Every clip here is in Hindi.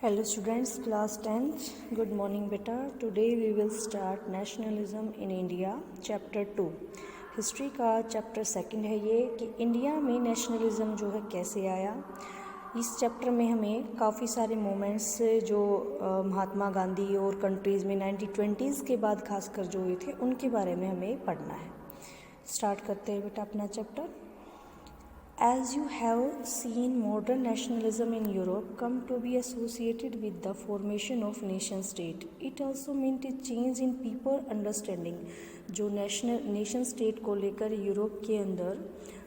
Hello students, class 10th. Good morning beta. Today we will start nationalism in India chapter 2. History का चैप्टर सेकंड है ये कि इंडिया में नेशनलिज्म जो है कैसे आया। इस चैप्टर में हमें काफ़ी सारे मोमेंट्स जो महात्मा गांधी और कंट्रीज़ में 1920s के बाद खासकर जो हुए थे उनके बारे में हमें पढ़ना है। स्टार्ट करते हैं बेटा अपना chapter. As you have seen, modern nationalism in Europe come to be associated with the formation of nation state. It also meant a change in people understanding. जो नेशन स्टेट को लेकर यूरोप के अंदर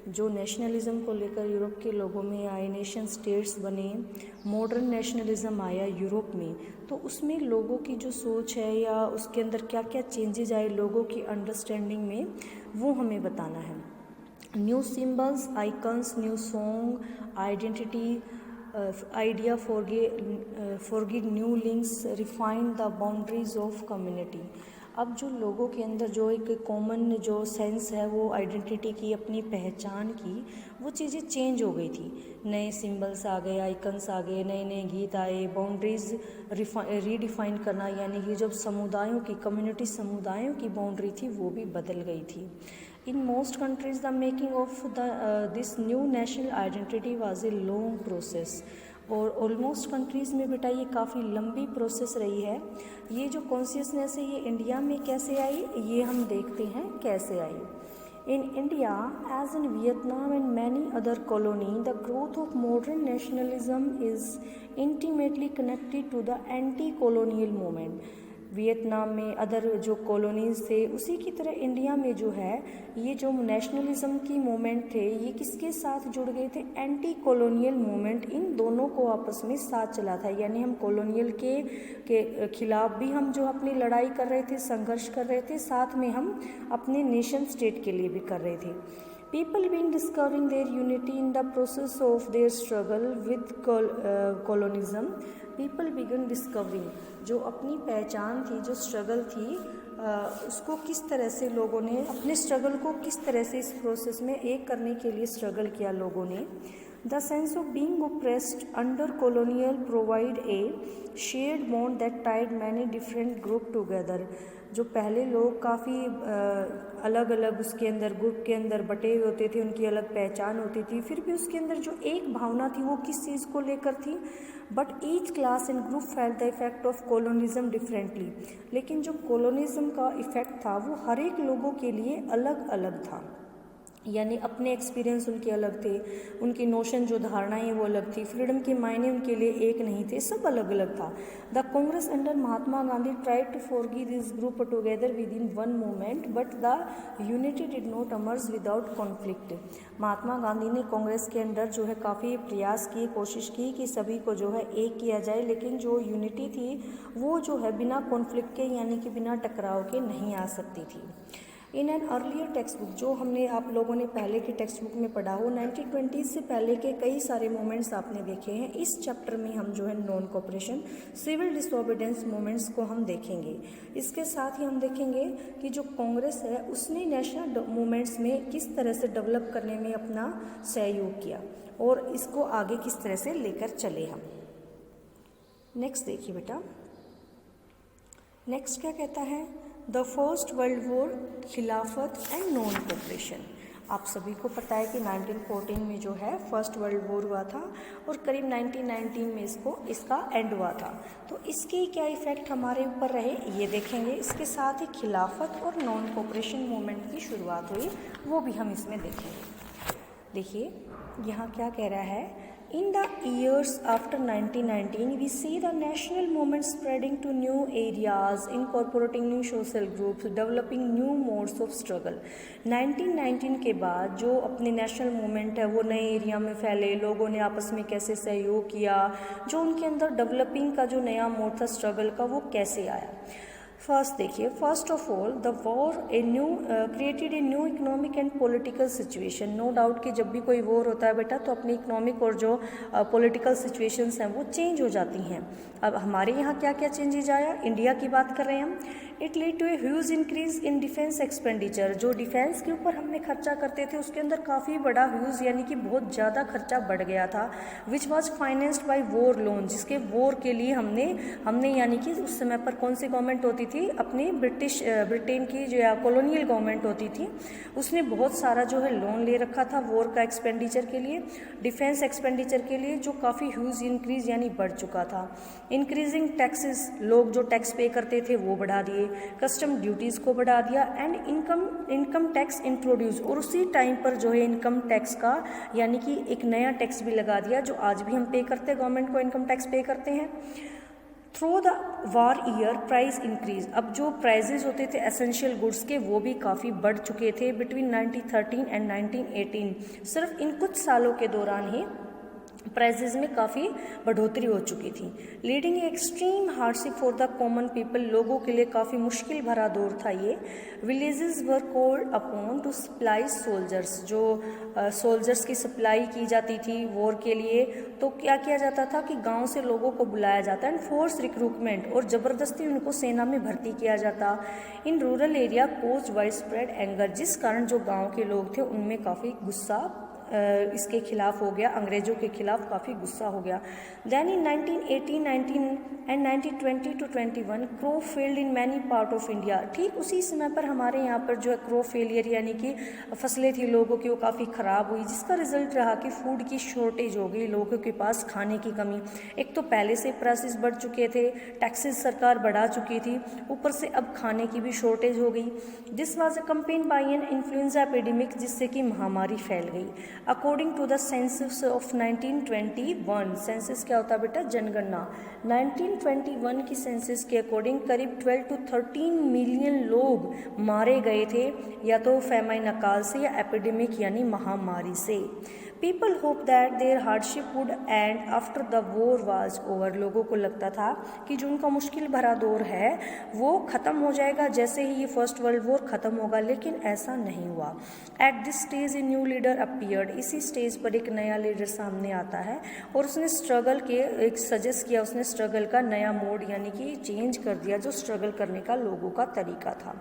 जो नेशनलिज्म को लेकर यूरोप के लोगों में आए, नेशन स्टेट्स बने, मॉडर्न नेशनलिज्म आया यूरोप में, तो उसमें लोगों की जो सोच है या उसके अंदर क्या क्या चेंजेज आए लोगों की अंडरस्टैंडिंग में, वो हमें बताना है। New symbols, icons, new song, identity, idea forging new links, refine the boundaries of community. अब जो लोगों के अंदर जो एक कॉमन जो सेंस है वो आइडेंटिटी की, अपनी पहचान की, वो चीज़ें चेंज हो गई थी। नए सिंबल्स आ गए, आइकन्स आ गए, नए नए गीत आए, बाउंड्रीज रीडिफाइन करना, यानी कि जब समुदायों की, कम्युनिटी समुदायों की बाउंड्री थी वो भी बदल गई थी। In most countries, the making of this new national identity was a long process. और ऑलमोस्ट कंट्रीज़ में बेटा ये काफ़ी लंबी प्रोसेस रही है। ये जो कॉन्शियसनेस है ये इंडिया में कैसे आई, ये हम देखते हैं कैसे आई। In India, as in Vietnam and many other colonies, the growth of modern nationalism is intimately connected to the anti-colonial movement. Vietnam में अदर जो कॉलोनीज़ थे उसी की तरह इंडिया में जो है ये जो नेशनलिज्म की मूवमेंट थे ये किसके साथ जुड़ गए थे, एंटी कॉलोनियल मूवमेंट। इन दोनों को आपस में साथ चला था, यानी हम कॉलोनियल के खिलाफ भी हम जो अपनी लड़ाई कर रहे थे, संघर्ष कर रहे थे, साथ में हम अपने नेशन स्टेट के लिए भी कर रहे थे। People been discovering their unity in the process of their struggle with colonialism. People began discovering जो अपनी पहचान थी, जो स्ट्रगल थी, उसको किस तरह से लोगों ने अपने स्ट्रगल को किस तरह से इस प्रोसेस में एक करने के लिए स्ट्रगल किया लोगों ने। The sense of being oppressed under colonial provide a shared bond that tied many different group together. जो पहले लोग काफ़ी अलग अलग उसके अंदर ग्रुप के अंदर बटे हुए होते थे, उनकी अलग पहचान होती थी, फिर भी उसके अंदर जो एक भावना थी वो किस चीज़ को लेकर थी, but each class and group felt the effect of colonialism differently. लेकिन जो कोलोनिज्म का इफ़ेक्ट था वो हर एक लोगों के लिए अलग अलग था, यानी अपने एक्सपीरियंस उनके अलग थे, उनकी नोशन जो धारणाएं वो अलग थी, फ्रीडम के मायने उनके लिए एक नहीं थे, सब अलग अलग था। The Congress under Mahatma Gandhi tried to forgive this group together within one movement, but the unity did not emerge without conflict. Mahatma Gandhi ने कांग्रेस के अंदर जो है काफ़ी प्रयास किए, कोशिश की कि सभी को जो है एक किया जाए, लेकिन जो यूनिटी थी वो जो है बिना कॉन्फ्लिक्ट के, यानी कि बिना टकराव के नहीं आ सकती थी। In an earlier text book, जो हमने आप लोगों ने पहले की टेक्स्ट बुक में पढ़ा हो, 1920 से पहले के कई सारे मोमेंट्स आपने देखे हैं। इस चैप्टर में हम जो है non cooperation, civil disobedience movements को हम देखेंगे। इसके साथ ही हम देखेंगे कि जो कांग्रेस है उसने नेशनल मूवमेंट्स में किस तरह से डेवलप करने में अपना सहयोग किया और इसको आगे किस तरह से लेकर चले हम। नेक्स्ट देखिए बेटा, नेक्स्ट क्या कहता है, द फर्स्ट वर्ल्ड वॉर, खिलाफत एंड नॉन कोऑपरेशन। आप सभी को पता है कि 1914 में जो है फर्स्ट वर्ल्ड वॉर हुआ था और करीब 1919 में इसका एंड हुआ था। तो इसके क्या इफ़ेक्ट हमारे ऊपर रहे ये देखेंगे। इसके साथ ही खिलाफत और नॉन कोऑपरेशन मूवमेंट की शुरुआत हुई, वो भी हम इसमें देखेंगे। देखिए यहाँ क्या कह रहा है, in the years after 1919 we see the national movement spreading to new areas, incorporating new social groups, developing new modes of struggle। 1919 के बाद जो अपने नेशनल मूवमेंट है वो नए एरिया में फैले, लोगों ने आपस में कैसे सहयोग किया, जो उनके अंदर डेवलपिंग का जो नया मोड था स्ट्रगल का वो कैसे आया। फर्स्ट देखिए, first of all the war created a new economic and political situation. No doubt कि जब भी कोई वॉर होता है बेटा तो अपनी इकोनॉमिक और जो पॉलिटिकल सिचुएशंस हैं वो चेंज हो जाती हैं। अब हमारे यहाँ क्या क्या चेंजेज आया, इंडिया की बात कर रहे हैं हम। It lead to a huge increase in defence expenditure. जो डिफेंस के ऊपर हमने खर्चा करते थे उसके अंदर काफ़ी बड़ा ह्यूज यानी कि बहुत ज़्यादा खर्चा बढ़ गया था, which was financed by war loan, जिसके वॉर के लिए हमने यानी कि उस समय पर कौन सी गवर्नमेंट होती थी, अपनी ब्रिटेन की जो कॉलोनियल गवर्नमेंट होती थी, उसने बहुत सारा जो है लोन ले रखा था वॉर का एक्सपेंडिचर के लिए, डिफेंस एक्सपेंडिचर के लिए, जो काफ़ी ह्यूज इंक्रीज यानी बढ़ चुका था। इंक्रीजिंग टैक्सेस, लोग जो टैक्स पे करते थे वो बढ़ा दिए, कस्टम ड्यूटीज़ को बढ़ा दिया, एंड इनकम टैक्स इंट्रोड्यूस, और उसी टाइम पर जो है इनकम टैक्स का यानी कि एक नया टैक्स भी लगा दिया जो आज भी हम पे करते हैं, गवर्नमेंट को इनकम टैक्स पे करते हैं। Through the war year price increase, अब जो प्राइजेज होते थे एसेंशियल गुड्स के वो भी काफ़ी बढ़ चुके थे बिटवीन 1913 एंड 1918। सिर्फ इन कुछ सालों के दौरान ही प्राइजेज में काफ़ी बढ़ोतरी हो चुकी थी। Leading extreme hardship for the common people, लोगों के लिए काफ़ी मुश्किल भरा दौर था ये। Villages were called upon two supply soldiers, जो सोल्जर्स की सप्लाई की जाती थी वॉर के लिए, तो क्या किया जाता था कि गांव से लोगों को बुलाया जाता एंड फोर्स रिक्रूटमेंट, और ज़बरदस्ती उनको सेना में भर्ती किया जाता। In rural area cause widespread anger, जिस कारण जो गाँव के लोग थे उनमें काफ़ी गुस्सा इसके खिलाफ हो गया, अंग्रेज़ों के खिलाफ काफ़ी गुस्सा हो गया। Then in 1918, 1920 to 21 crop failed in many part of India, ठीक उसी समय पर हमारे यहाँ पर जो है क्रो फेलियर यानी कि फसलें थी लोगों की वो काफ़ी ख़राब हुई, जिसका रिजल्ट रहा कि फूड की शॉर्टेज हो गई, लोगों के पास खाने की कमी। एक तो पहले से प्राइसेस बढ़ चुके थे, टैक्सेस सरकार बढ़ा चुकी थी, ऊपर से अब खाने की भी शॉर्टेज हो गई। This was accompanied by an influenza epidemic, जिससे कि महामारी फैल गई। According to the census of 1921, census क्या होता है बेटा, जनगणना, 1921 की सेंसस के अकॉर्डिंग करीब 12 to 13 मिलियन लोग मारे गए थे, या तो फैमाइन अकाल से या एपिडेमिक यानी महामारी से। People hope that their hardship would end after the war was over, लोगों को लगता था कि जो उनका मुश्किल भरा दौर है वो ख़त्म हो जाएगा जैसे ही ये फर्स्ट वर्ल्ड वॉर ख़त्म होगा, लेकिन ऐसा नहीं हुआ। At this stage a new leader appeared, इसी स्टेज पर एक नया लीडर सामने आता है और उसने स्ट्रगल के एक सजेस्ट किया, उसने स्ट्रगल का नया मोड यानी कि चेंज कर दिया जो स्ट्रगल करने का लोगों का तरीका था।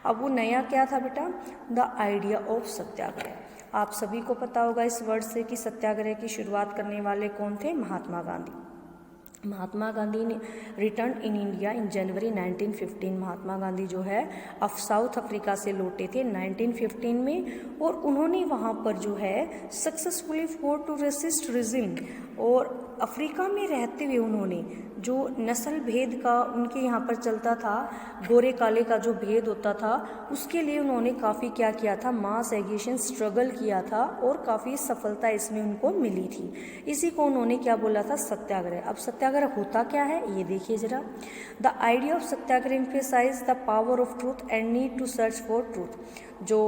अब वो नया क्या था बेटा, द आइडिया ऑफ सत्याग्रह। आप सभी को पता होगा इस वर्ड से कि सत्याग्रह की शुरुआत करने वाले कौन थे, महात्मा गांधी। महात्मा गांधी ने रिटर्न इन इंडिया इन जनवरी 1915। महात्मा गांधी जो है साउथ अफ्रीका से लौटे थे 1915 में, और उन्होंने वहाँ पर जो है successfully for to racist regime, और अफ्रीका में रहते हुए उन्होंने जो नस्ल भेद का उनके यहाँ पर चलता था, गोरे काले का जो भेद होता था, उसके लिए उन्होंने काफ़ी क्या किया था, मास एगिटेशन स्ट्रगल किया था, और काफ़ी सफलता इसमें उनको मिली थी। इसी को उन्होंने क्या बोला था, सत्याग्रह। अब सत्याग्रह होता क्या है ये देखिए जरा। The idea of satyagraha emphasise the power of truth and need to search for truth. जो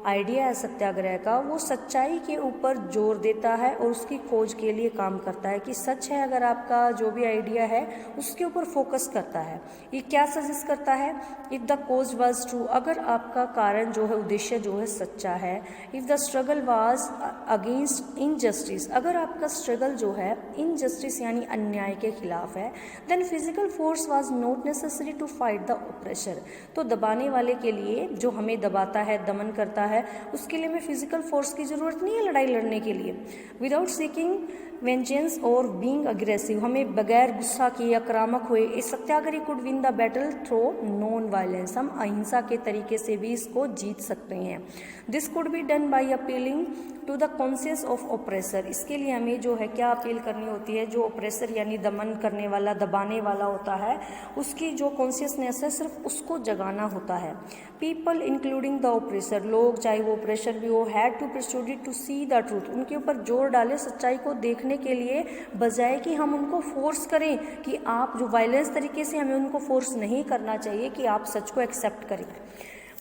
आइडिया है सत्याग्रह का वो सच्चाई के ऊपर जोर देता है और उसकी खोज के लिए काम करता है कि सच है, अगर आपका जो भी आइडिया है उसके ऊपर फोकस करता है। ये क्या सजेस्ट करता है, if the cause was true, अगर आपका कारण जो है उद्देश्य जो है सच्चा है। If the struggle was against injustice, अगर आपका स्ट्रगल जो है इनजस्टिस यानी अन्याय के खिलाफ है। Then physical force was not necessary to fight the oppressor, तो दबाने वाले के लिए, जो हमें दबाता है दमन करता है, उसके लिए हमें फिजिकल फोर्स की ज़रूरत नहीं है लड़ाई लड़ने के लिए। विदाउट सीकिंग वेंजेंस और बीइंग अग्रेसिव, हमें बगैर गुस्सा किए आक्रामक हुए इस satyagrahi could win the battle through non violence, हम अहिंसा के तरीके से भी इसको जीत सकते हैं। This could be done by appealing to the conscious of oppressor, इसके लिए हमें जो है क्या अपील करनी होती है, जो ऑप्रेसर यानी दमन करने वाला दबाने वाला होता है उसकी जो कॉन्शियसनेस है सिर्फ उसको जगाना होता है। पीपल इंक्लूडिंग द ऑप्रेसर, लोग चाहे वो ऑप्रेसर भी हो, had to persuade to see the truth, उनके ऊपर जोर डाले सच्चाई को देखने के लिए, बजाय कि हम उनको फोर्स करें कि आप जो वायलेंस तरीके से, हमें उनको फोर्स नहीं करना चाहिए कि आप सच को एक्सेप्ट करें।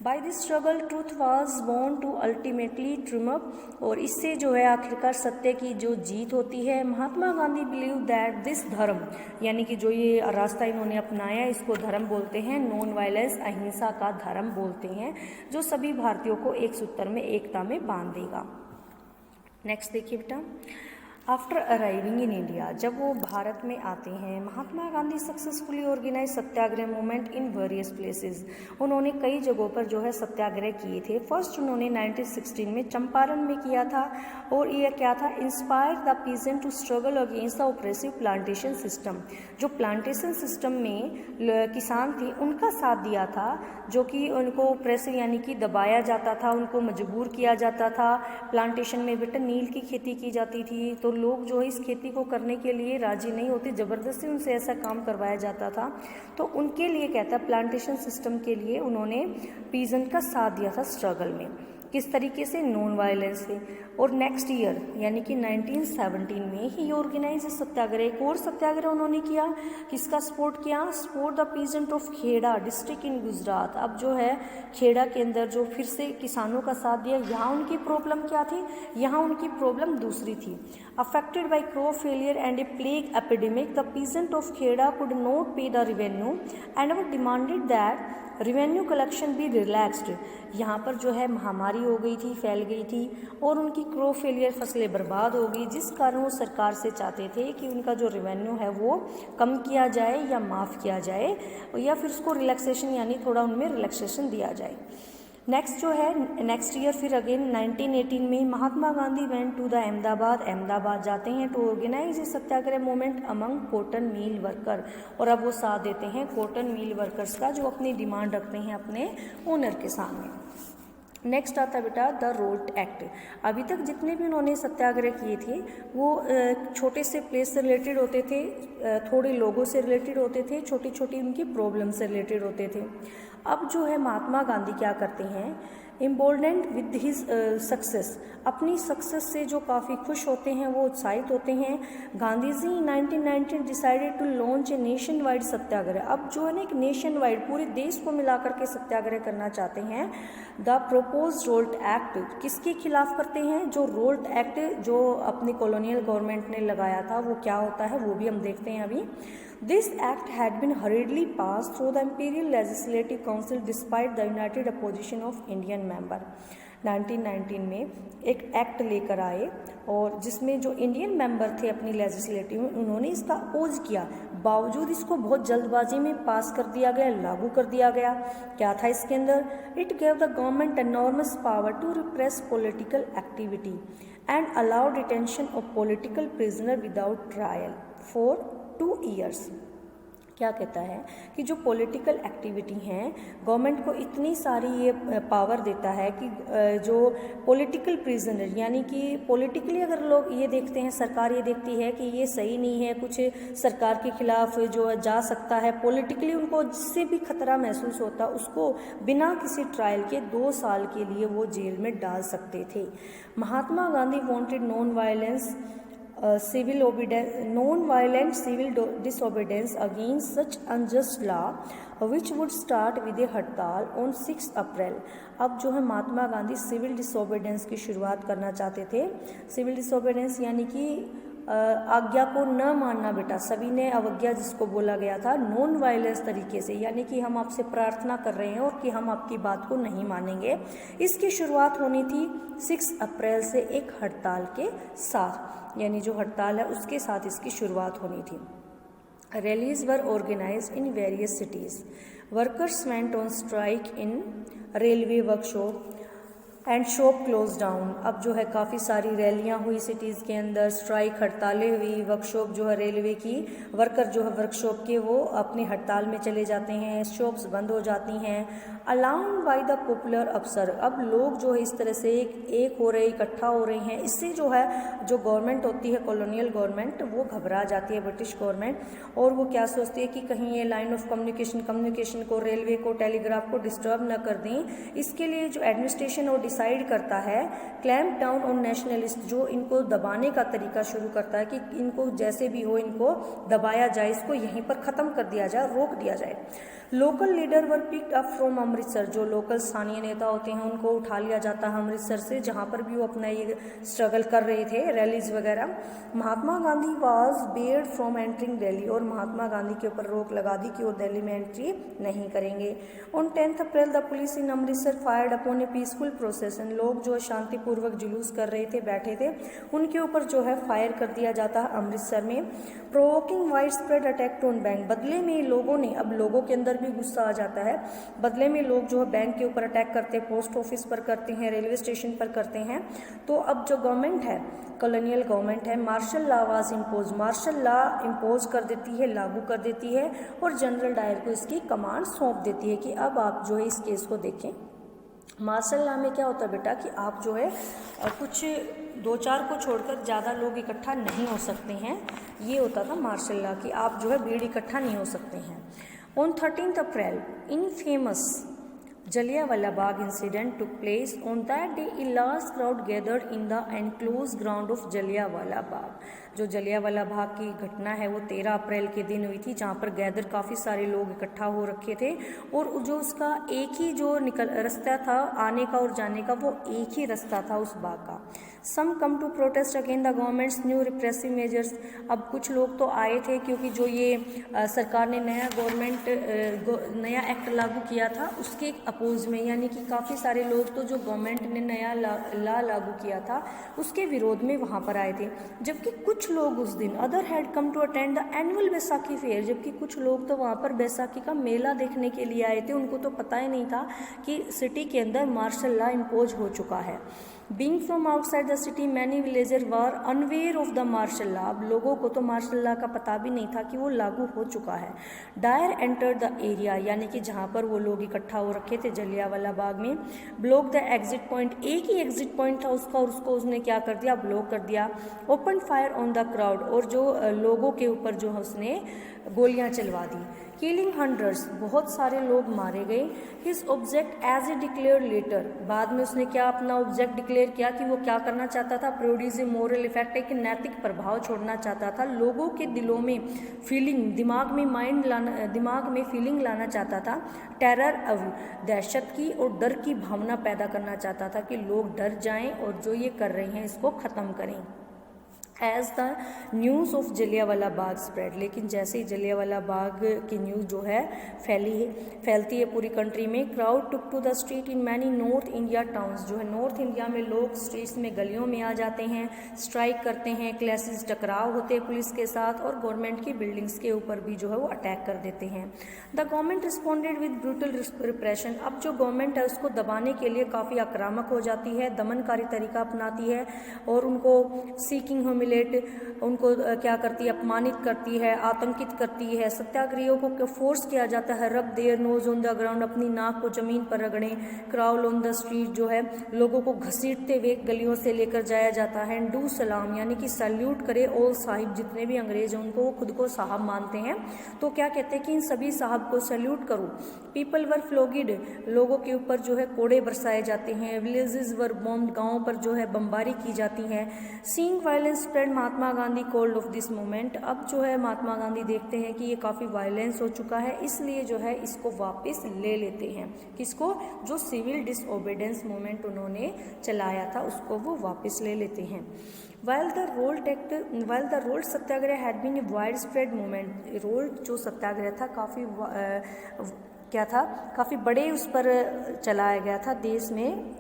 By this struggle truth was born to ultimately triumph, और इससे जो है आखिरकार सत्य की जो जीत होती है। Mahatma Gandhi believe that this धर्म, यानी कि जो ये रास्ता इन्होंने अपनाया इसको धर्म बोलते हैं, नॉन वायलेंस अहिंसा का धर्म बोलते हैं, जो सभी भारतीयों को एक सूत्र में एकता में बांध देगा। नेक्स्ट देखिए बेटा, आफ्टर अराइविंग इन इंडिया, जब वो भारत में आते हैं, Mahatma Gandhi successfully organise satyagraha movement in various places. उन्होंने कई जगहों पर जो है सत्याग्रह किए थे। फर्स्ट उन्होंने 1916 में चंपारण में किया था, और ये क्या था, inspire the peasant to struggle against the oppressive plantation system. जो प्लांटेशन सिस्टम में किसान थे उनका साथ दिया था, जो कि उनको ऑप्रेसिव यानी कि दबाया जाता था, उनको मजबूर किया जाता था। प्लांटेशन में बेटा नील की खेती की जाती थी, तो लोग जो है इस खेती को करने के लिए राजी नहीं होते, ज़बरदस्ती उनसे ऐसा काम करवाया जाता था। तो उनके लिए कहता है प्लांटेशन सिस्टम के लिए उन्होंने पीजेंट का साथ दिया था स्ट्रगल में। किस तरीके से, नॉन वायलेंस से। और नेक्स्ट ईयर यानी कि 1917 में ही ऑर्गेनाइज सत्याग्रह, एक और सत्याग्रह उन्होंने किया। किसका सपोर्ट किया, support the peasant of Kheda district in Gujarat. अब जो है खेड़ा के अंदर जो फिर से किसानों का साथ दिया, यहाँ उनकी प्रॉब्लम क्या थी, यहाँ उनकी प्रॉब्लम दूसरी थी। Affected by crop failure and a plague epidemic, the peasant of Kheda could not pay the revenue and were demanded that revenue collection भी रिलैक्स्ड। यहाँ पर जो है महामारी हो गई थी, फैल गई थी, और उनकी क्रॉप फेलियर, फसलें बर्बाद हो गई, जिस कारण वो सरकार से चाहते थे कि उनका जो रेवेन्यू है वो कम किया जाए या माफ़ किया जाए, या फिर उसको रिलैक्सेशन यानी थोड़ा उनमें रिलैक्सेशन दिया जाए। नेक्स्ट जो है नेक्स्ट ईयर फिर अगेन 1918 में Mahatma Gandhi went to the Ahmedabad जाते हैं to organise a satyagraha movement among cotton mill worker. और अब वो साथ देते हैं कॉटन मिल वर्कर्स का, जो अपनी डिमांड रखते हैं अपने ओनर के सामने। नेक्स्ट आता है बेटा द रोल्ट एक्ट। अभी तक जितने भी उन्होंने सत्याग्रह किए थे वो छोटे से प्लेस से रिलेटेड होते थे, थोड़े लोगों से रिलेटेड होते थे, छोटी छोटी उनकी प्रॉब्लम से रिलेटेड होते थे। अब जो है महात्मा गांधी क्या करते हैं, एम्बोल्डेंड विद हिज सक्सेस, अपनी सक्सेस से जो काफ़ी खुश होते हैं, वो उत्साहित होते हैं। Gandhi ji 1919 decided to launch a nationwide satyagraha. अब जो है ना एक नेशन वाइड पूरे देश को मिलाकर के सत्याग्रह करना चाहते हैं। द प्रोपोज रोल्ट एक्ट किसके खिलाफ करते हैं, जो रोल्ट एक्ट जो अपनी कॉलोनियल गवर्नमेंट ने लगाया था वो क्या होता है वो भी हम देखते हैं अभी। This act had been hurriedly passed through the Imperial Legislative Council despite the united opposition of Indian member। 1919 में एक एक्ट लेकर आए, और जिसमें जो इंडियन मेंबर थे अपनी लेजिस्लेटिव में, उन्होंने इसका अपोज किया, बावजूद इसको बहुत जल्दबाजी में पास कर दिया गया, लागू कर दिया गया। क्या था इसके अंदर, it gave the government enormous power to repress political activity and allow detention of political prisoner without trial for 2 years। क्या कहता है कि जो पॉलिटिकल एक्टिविटी हैं, गवर्नमेंट को इतनी सारी ये पावर देता है कि जो पॉलिटिकल प्रिजनर यानी कि पॉलिटिकली अगर लोग ये देखते हैं, सरकार ये देखती है कि ये सही नहीं है, कुछ सरकार के खिलाफ जो जा सकता है, पॉलिटिकली उनको जिससे भी खतरा महसूस होता, उसको बिना किसी ट्रायल के 2 साल के लिए वो जेल में डाल सकते थे। Mahatma Gandhi wanted non violence civil obedience, non-violent civil disobedience against such unjust law, which would start with a हड़ताल on 6 अप्रैल। अब जो है महात्मा गांधी सिविल डिसोबीडेंस की शुरुआत करना चाहते थे। सिविल डिसोबीडेंस यानी कि आज्ञा को न मानना बेटा, सभी ने अवज्ञा जिसको बोला गया था, नॉन वायलेंस तरीके से, यानी कि हम आपसे प्रार्थना कर रहे हैं और कि हम आपकी बात को नहीं मानेंगे। इसकी शुरुआत होनी थी 6 अप्रैल से एक हड़ताल के साथ, यानी जो हड़ताल है उसके साथ इसकी शुरुआत होनी थी। Rallies were organised in various cities, workers went on strike in railway workshop and shop close down. अब जो है काफ़ी सारी रैलियां हुई सिटीज़ के अंदर, स्ट्राइक हड़तालें हुई, वर्कशॉप जो है रेलवे की वर्कर जो है वर्कशॉप के वो अपनी हड़ताल में चले जाते हैं, शॉप्स बंद हो जाती हैं। अलाउड बाय द पॉपुलर अफसर, अब लोग जो है इस तरह से एक हो रहे, इकट्ठा हो रहे हैं। इससे जो है जो गवर्नमेंट होती है कॉलोनियल गवर्नमेंट, वो घबरा जाती है ब्रिटिश गवर्नमेंट, और वो क्या सोचती है कि कहीं ये लाइन ऑफ कम्युनिकेशन को, रेलवे को, टेलीग्राफ को डिस्टर्ब न कर दें। इसके लिए जो एडमिनिस्ट्रेशन और डिसाइड करता है क्लैम्प डाउन ऑन नेशनलिस्ट, जो इनको दबाने का तरीका शुरू करता है कि इनको जैसे भी हो इनको दबाया जाए, इसको यहीं पर ख़त्म कर दिया जाए, रोक दिया जाए। Local leader were picked up from Amritsar, जो लोकल स्थानीय नेता होते हैं उनको उठा लिया जाता है अमृतसर से, जहाँ पर भी वो अपना ये स्ट्रगल कर रहे थे, रैलीज वगैरह। Mahatma Gandhi was barred from entering Delhi, और महात्मा गांधी के ऊपर रोक लगा दी कि वो दिल्ली में एंट्री नहीं करेंगे। On 10 April the police in Amritsar fired upon A peaceful प्रोसेसन, लोग जो शांतिपूर्वक जुलूस कर रहे थे, बैठे थे, उनके ऊपर जो है फायर कर दिया जाता है अमृतसर में। Provoking wide spread attack on bank, बदले में लोगों ने, अब लोगों के अंदर भी गुस्सा आ जाता है, बदले में लोग जो है बैंक के ऊपर अटैक करते हैं, पोस्ट ऑफिस पर करते हैं, रेलवे स्टेशन पर करते हैं। तो अब जो गवर्नमेंट है, कॉलोनियल गवर्नमेंट है, martial law was impose, martial law impose कर देती है, लागू कर देती है, और जनरल डायर को इसकी कमांड सौंप देती है कि अब आप जो है इस केस को देखें। मार्शल लॉ में क्या होता है बेटा कि आप जो है कुछ 2-4 को छोड़कर ज़्यादा लोग इकट्ठा नहीं हो सकते हैं, ये होता था मार्शल लॉ कि आप जो है भीड़ इकट्ठा नहीं हो सकते हैं। On 13 April in famous Jallianwala Bagh incident took place. On that day, a large crowd gathered in the enclosed ground of Jallianwala Bagh. जो जलियांवाला बाग की घटना है वो 13 अप्रैल के दिन हुई थी, जहाँ पर गैदर काफ़ी सारे लोग इकट्ठा हो रखे थे, और जो उसका एक ही जो रास्ता था आने का और जाने का, वो एक ही रास्ता था उस बाग का। Some come to protest again the government's new repressive measures, अब कुछ लोग तो आए थे क्योंकि जो ये सरकार ने नया एक्ट लागू किया था उसके अपोज में, यानी कि काफ़ी सारे लोग तो जो गवर्नमेंट ने नया लॉ लागू किया था उसके विरोध में वहाँ पर आए थे। जबकि कुछ लोग उस दिन other had come to attend the annual Baisakhi fair, जबकि कुछ लोग तो वहाँ पर बैसाखी का मेला देखने के लिए आए थे, उनको तो पता ही नहीं था कि सिटी के अंदर मार्शल लॉ इम्पोज हो चुका है। Being from outside the city, many villagers were unaware of the martial law. अब लोगों को तो मार्शल लॉ का पता भी नहीं था कि वो लागू हो चुका है। डायर एंटर द एरिया, यानी कि जहाँ पर वो लोग इकट्ठा हो रखे थे जलियांवाला बाग में। ब्लॉक द एग्जिट पॉइंट, एक ही एग्जिट पॉइंट था उसका, और उसको उसने क्या कर दिया, ब्लॉक कर दिया। Open fire on the crowd, और जो लोगों के ऊपर जो है उसने गोलियां चलवा दी। किलिंग हंड्रेड्स, बहुत सारे लोग मारे गए। His object as a declare later, बाद में उसने क्या अपना ऑब्जेक्ट डिक्लेयर किया कि वो क्या करना चाहता था, प्रोड्यूस ए मोरल इफेक्ट, एक नैतिक प्रभाव छोड़ना चाहता था, लोगों के दिलों में फीलिंग, दिमाग में फीलिंग लाना चाहता था, टेरर दहशत की और डर की भावना पैदा करना चाहता था कि लोग डर जाएं और जो ये कर रहे हैं इसको ख़त्म करें। As the news of Jallianwala Bagh spread, लेकिन जैसे ही जलियांवाला बाग की न्यूज़ जो है फैलती है पूरी कंट्री में, crowd took to the street in many north India towns, जो है नॉर्थ इंडिया में लोग स्ट्रीट्स में, गलियों में आ जाते हैं, स्ट्राइक करते हैं, क्लैशेस, टकराव होते हैं पुलिस के साथ, और गवर्नमेंट की बिल्डिंग्स के ऊपर भी जो है वो अटैक कर देते हैं। The government responded with brutal repression, अब जो गवर्नमेंट है उसको दबाने के लिए काफ़ी आक्रामक हो जाती है, दमनकारी तरीका अपनाती है, और उनको सीकिंग उनको क्या करती है, अपमानित करती है, आतंकित करती है। सत्याग्रहियों को फोर्स किया जाता है, रब their nose on the ground, अपनी नाक को जमीन पर रगड़ें, क्राउल ऑन द स्ट्रीट, जो है लोगों को घसीटते हुए गलियों से लेकर जाया जाता है, डू सलाम, यानी कि सैल्यूट करे ऑल साहिब, जितने भी अंग्रेज हैं उनको वो खुद को साहब मानते हैं, तो क्या कहते हैं कि इन सभी साहब को सैल्यूट करो। पीपल वर फ्लोगिड, लोगों के ऊपर जो है कोड़े बरसाए जाते हैं। विलेजेस वर बॉम्ब, गाँव पर जो है बमबारी की जाती है। Seeing violence spread, Mahatma Gandhi cold of this moment, अब जो है महात्मा गांधी देखते हैं कि ये काफ़ी वायलेंस हो चुका है, इसलिए जो है इसको वापस ले लेते हैं। किसको, जो सिविल डिसओबीडियंस मूवमेंट उन्होंने चलाया था उसको वो वापस ले लेते हैं। While the Rowlatt satyagraha had been a widespread movement, Rowlatt जो सत्याग्रह था काफ़ी काफ़ी बड़े उस पर चलाया गया था देश में,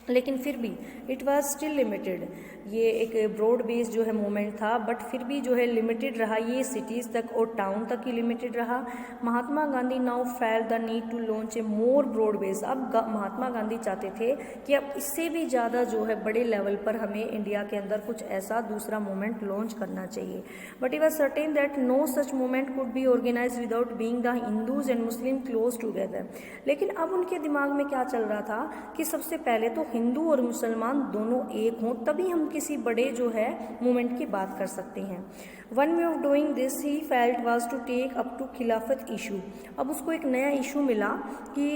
लेकिन फिर भी इट वाज स्टिल लिमिटेड, ये एक ब्रॉड बेस जो है मूवमेंट था, बट फिर भी जो है लिमिटेड रहा, ये सिटीज़ तक और टाउन तक ही लिमिटेड रहा। Mahatma Gandhi now felt the need to launch a more broad base, अब महात्मा गांधी चाहते थे कि अब इससे भी ज़्यादा जो है बड़े लेवल पर हमें इंडिया के अंदर कुछ ऐसा दूसरा मूवमेंट लॉन्च करना चाहिए। But he was certain that no such movement could be organise without being the Hindus and Muslim close together, लेकिन अब उनके दिमाग में क्या चल रहा था कि सबसे पहले तो हिंदू और मुसलमान दोनों एक हों, तभी हम किसी बड़े जो है मूवमेंट की बात कर सकते हैं। One way of doing this he felt was to take up to Khilafat issue. अब उसको एक नया इशू मिला कि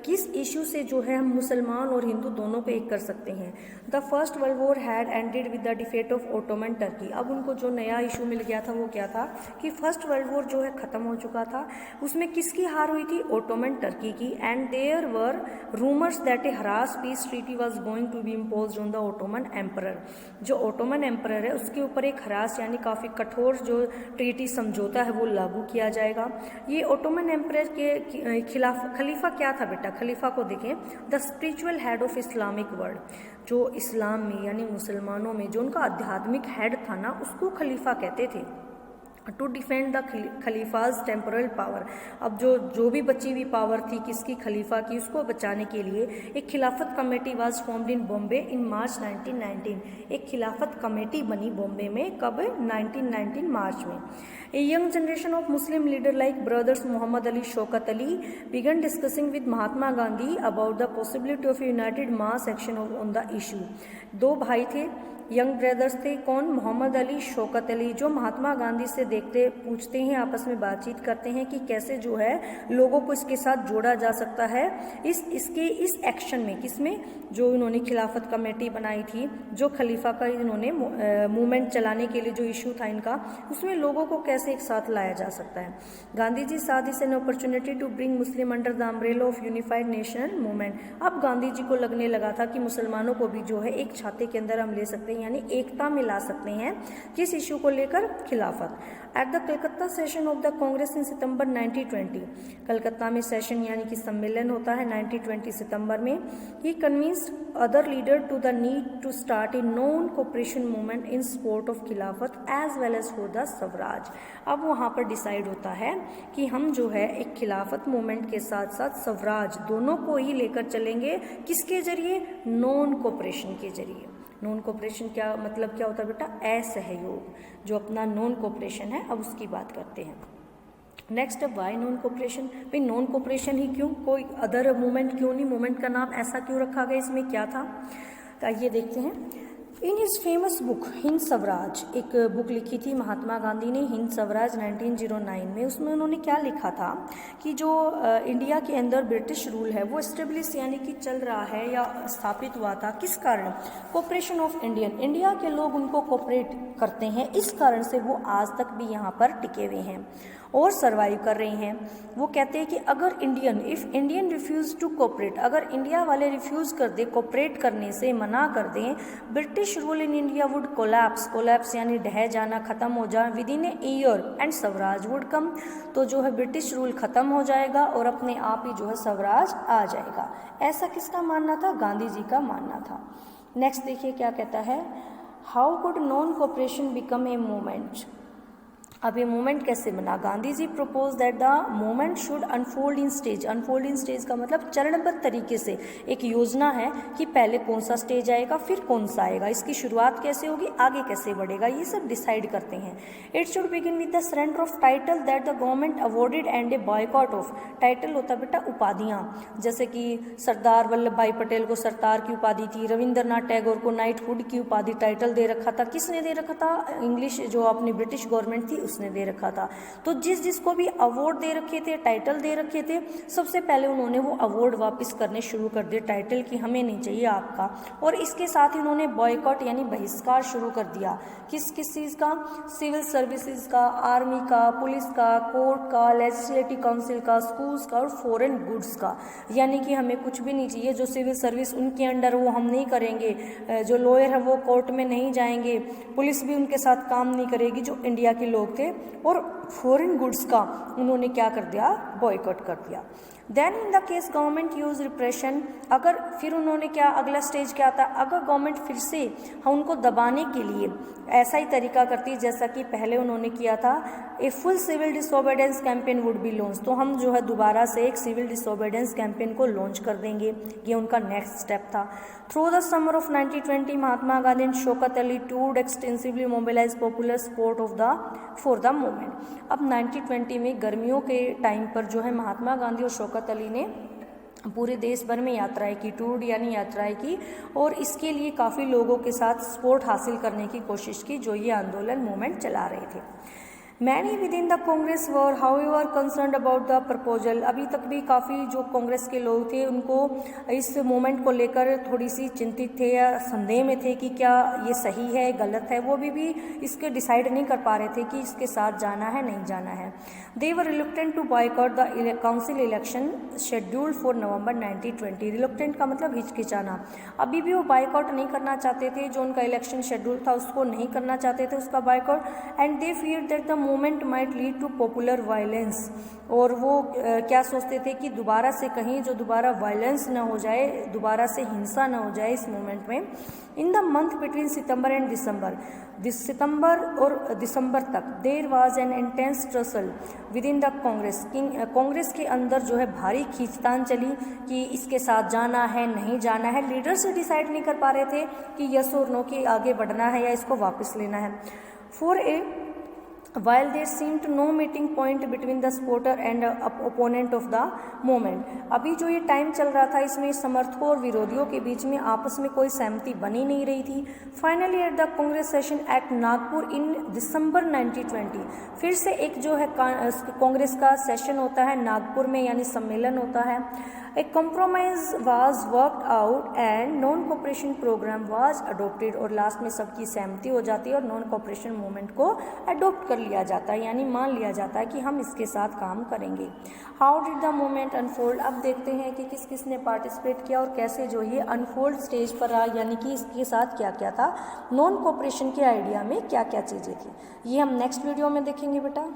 किस इशू से जो है हम मुसलमान और हिंदू दोनों को एक कर सकते हैं। The first world war had ended with the defeat of Ottoman Turkey. अब उनको जो नया इशू मिल गया था वो क्या था कि फर्स्ट वर्ल्ड वॉर जो है ख़त्म हो चुका था, उसमें किसकी हार हुई थी, ओटोमन टर्की की। And there were rumours that a harsh peace treaty was going to be imposed on the Ottoman emperor. जो ओटोमन एम्परर है उसके ऊपर एक हरास यानी काफ़ी कठोर जो ट्रीटी समझौता है वो लागू किया जाएगा। ये ओटोमन एम्परर के खिलाफ खलीफा क्या था बेटा, खलीफा को देखें, the spiritual head of Islamic world. जो इस्लाम में यानी मुसलमानों में जो उनका आध्यात्मिक हेड था ना, उसको खलीफा कहते थे। To defend the khalifa's temporal power. अब जो भी बची हुई पावर थी किसकी, खलीफा की, उसको बचाने के लिए एक Khilafat committee was formed in Bombay in March 1919। एक खिलाफत कमेटी बनी बॉम्बे में, कब, 1919 मार्च में। A young generation of Muslim leader like brothers Mohammad Ali, Shaukat Ali began discussing with Mahatma Gandhi about the possibility of united mass action on the issue. दो भाई थे, यंग ब्रदर्स थे, कौन, मोहम्मद अली, शौकत अली, जो महात्मा गांधी से देखते पूछते हैं, आपस में बातचीत करते हैं कि कैसे जो है लोगों को इसके साथ जोड़ा जा सकता है, इस एक्शन में, किसमें, जो इन्होंने खिलाफत कमेटी बनाई थी, जो खलीफा का इन्होंने मूवमेंट चलाने के लिए जो इशू था इनका, उसमें लोगों को कैसे एक साथ लाया जा सकता है। गांधी जी साथ इस an opportunity to bring Muslim under the umbrella of unified national movement. अब गांधी जी को लगने लगा था कि मुसलमानों को भी जो है एक छाते के अंदर हम ले सकते हैं, यानी एकता में ला सकते हैं। किस इशू को लेकर, Khilafat. At the Calcutta session of the Congress in September 1920, Calcutta में सेशन यानी कि सम्मेलन होता है 1920 सितंबर में। He convinced other leader to the need to start a non cooperation movement in support of Khilafat as well as for the swaraj. अब वहाँ पर डिसाइड होता है कि हम जो है एक खिलाफत मूवमेंट के साथ साथ स्वराज दोनों को ही लेकर चलेंगे। किसके जरिए, नॉन कोऑपरेशन के जरिए। नॉन कोऑपरेशन क्या मतलब, क्या होता है बेटा, असहयोग, जो अपना नॉन कोऑपरेशन है। अब उसकी बात करते हैं। नेक्स्ट, अब वाई नॉन कोऑपरेशन। भाई नॉन कोऑपरेशन ही क्यों, कोई अदर मूवमेंट क्यों नहीं, मूवमेंट का नाम ऐसा क्यों रखा गया, इसमें क्या था, तो आइए देखते हैं। In his famous book Hind Swaraj, एक बुक लिखी थी महात्मा गांधी ने, हिंद स्वराज 1909 में। उसमें उन्होंने क्या लिखा था कि जो इंडिया के अंदर ब्रिटिश रूल है वो इस्टेब्लिश यानी कि चल रहा है या स्थापित हुआ था, किस कारण, कोऑपरेशन ऑफ इंडिया के लोग उनको कोऑपरेट करते हैं, इस कारण से वो आज तक भी यहाँ पर टिके हुए हैं और सरवाइव कर रहे हैं। वो कहते हैं कि अगर if Indian refuse to cooperate, अगर इंडिया वाले रिफ्यूज कर दे, कोऑपरेट करने से मना कर दें, British rule in India would collapse यानी ढह जाना, खत्म हो जाए, within a year and swaraj would come. तो जो है ब्रिटिश रूल खत्म हो जाएगा और अपने आप ही जो है स्वराज आ जाएगा। ऐसा किसका मानना था, गांधी जी का मानना था। नेक्स्ट देखिए क्या कहता है, how could non cooperation become a movement. अब ये मूवमेंट कैसे बना, Gandhi ji propose that the movement should unfold in stage. Unfold in stage का मतलब चरणबद्ध तरीके से एक योजना है कि पहले कौन सा स्टेज आएगा फिर कौन सा आएगा, इसकी शुरुआत कैसे होगी, आगे कैसे बढ़ेगा, ये सब डिसाइड करते हैं। It should begin with the surrender of title that the government awarded and A boycott of. Title होता बेटा उपाधियाँ, जैसे कि सरदार वल्लभ भाई पटेल को सरदार की उपाधि थी, रविंद्रनाथ टैगोर को नाइटहुड की उपाधि टाइटल दे रखा था। किसने दे रखा था, इंग्लिश जो अपनी ब्रिटिश गवर्नमेंट थी उसने दे रखा था। तो जिसको भी अवार्ड दे रखे थे, टाइटल दे रखे थे, सबसे पहले उन्होंने वो अवार्ड वापस करने शुरू कर दिए, टाइटल की हमें नहीं चाहिए आपका। और इसके साथ ही उन्होंने बॉयकॉट यानी बहिष्कार शुरू कर दिया। किस चीज़ का, सिविल सर्विसेज का, आर्मी का, पुलिस का, कोर्ट का, लेजिस्लेटिव काउंसिल का, स्कूल्स का और फॉरेन गुड्स का। यानी कि हमें कुछ भी नहीं चाहिए, जो सिविल सर्विस उनके अंडर वो हम नहीं करेंगे, जो लॉयर है वो कोर्ट में नहीं जाएंगे, पुलिस भी उनके साथ काम नहीं करेगी, जो इंडिया के लोग थे। और फॉरेन गुड्स का उन्होंने क्या कर दिया, बॉयकॉट कर दिया। Then in the case government use repression, अगर फिर उन्होंने क्या, अगला स्टेज क्या था, अगर गवर्नमेंट फिर से हम उनको दबाने के लिए ऐसा ही तरीका करती है जैसा कि पहले उन्होंने किया था, a full civil disobedience campaign would be launch. तो हम जो है दोबारा से एक सिविल डिसोबीडियंस कैंपेन को लॉन्च कर देंगे, ये उनका नेक्स्ट स्टेप था। Through the summer of 1920 Mahatma Gandhi and Shaukat Ali toured extensively mobilise popular support for the movement. अब 1920 में गर्मियों के टाइम पर जो है महात्मा गांधी और शौकत अली ने पूरे देश भर में यात्राएं की, टूर यानी यात्राएं की, और इसके लिए काफ़ी लोगों के साथ सपोर्ट हासिल करने की कोशिश की जो ये आंदोलन मूवमेंट चला रहे थे। Many with in the Congress were however concerned about the proposal. अभी तक भी काफ़ी जो कांग्रेस के लोग थे उनको इस मूवमेंट को लेकर थोड़ी सी चिंतित थे या संदेह में थे कि क्या ये सही है गलत है। वो भी इसके डिसाइड नहीं कर पा रहे थे कि इसके साथ जाना है नहीं जाना है। They were reluctant to boycott the council election scheduled for November 1920। Reluctant का मतलब हिचकिचाना। अभी भी वो बायकॉट नहीं करना चाहते थे, जो उनका इलेक्शन शेड्यूल था उसको नहीं करना चाहते थे उसका boycott. And they fear that the movement might lead to popular violence. और वो क्या सोचते थे कि दोबारा से कहीं जो दोबारा वायलेंस ना हो जाए, दोबारा से हिंसा ना हो जाए इस मूवमेंट में। In the month between September and December, सितंबर और दिसंबर तक there was an intense tussle within the Congress. Congress के अंदर जो है भारी खींचतान चली कि इसके साथ जाना है नहीं जाना है। लीडर से डिसाइड नहीं कर पा रहे थे कि यस और नो कि आगे बढ़ना है या इसको वापस लेना है। For a while there seemed no meeting point between the supporter and opponent of the movement। अभी जो ये टाइम चल रहा था इसमें समर्थकों और विरोधियों के बीच में आपस में कोई सहमति बनी नहीं रही थी। Finally at the Congress session at Nagpur in December 1920, फिर से एक जो है कांग्रेस का सेशन होता है नागपुर में, यानी सम्मेलन होता है। A compromise was worked out and non cooperation programme was adopted। और लास्ट में सबकी सहमति हो जाती है और नॉन कोऑपरेशन मूवमेंट को अडोप्ट कर लिया जाता है, यानी मान लिया जाता है कि हम इसके साथ काम करेंगे। How did the movement unfold. अब देखते हैं कि किस किस ने पार्टिसिपेट किया और कैसे जो ये अनफोल्ड स्टेज पर रहा, यानी कि इसके साथ क्या क्या था, नॉन कोऑपरेशन के आइडिया में क्या क्या चीज़ें थी। ये हम नेक्स्ट वीडियो में देखेंगे बेटा।